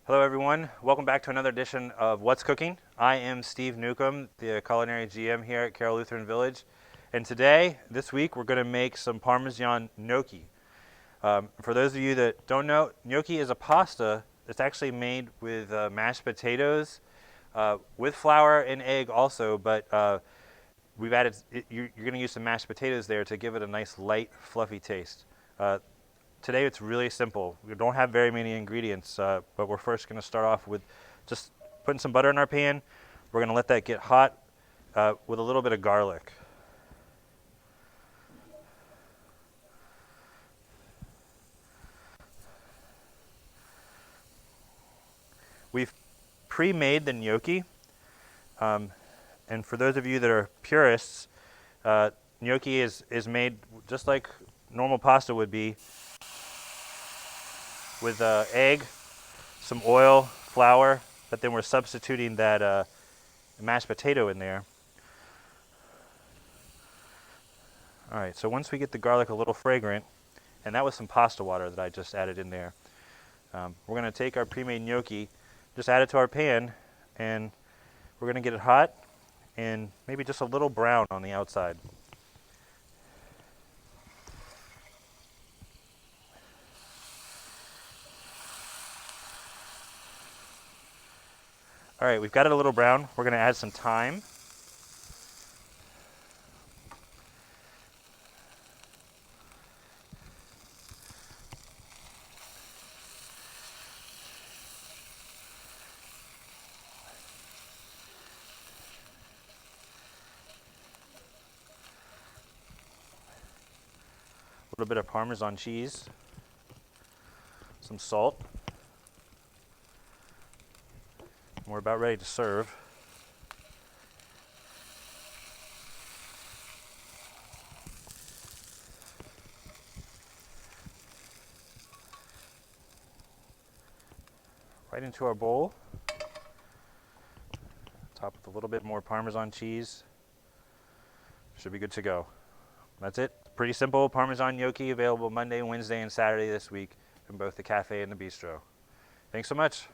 Hello everyone, welcome back to another edition of What's Cooking. I am Steve Newcombe, the culinary GM here at Carroll Lutheran Village. And today, this week, we're going to make some Parmesan Gnocchi. For those of you that don't know, gnocchi is a pasta that's actually made with mashed potatoes, with flour and egg also, but we've added, you're going to use some mashed potatoes there to give it a nice light, fluffy taste. Today it's really simple. We don't have very many ingredients, but we're first going to start off with just putting some butter in our pan. We're going to let that get hot with a little bit of garlic. We've pre-made the gnocchi, and for those of you that are purists, gnocchi is made just like normal pasta would be, with egg, some oil, flour, but then we're substituting that mashed potato in there. All right, so once we get the garlic a little fragrant, and that was some pasta water that I just added in there, we're going to take our pre-made gnocchi, just add it to our pan, and we're going to get it hot and maybe just a little brown on the outside. All right, we've got it a little brown. We're going to add some thyme. A little bit of Parmesan cheese, some salt. We're about ready to serve. Right into our bowl. Top with a little bit more Parmesan cheese. Should be good to go. That's it. Pretty simple Parmesan gnocchi, available Monday, Wednesday, and Saturday this week in both the cafe and the bistro. Thanks so much.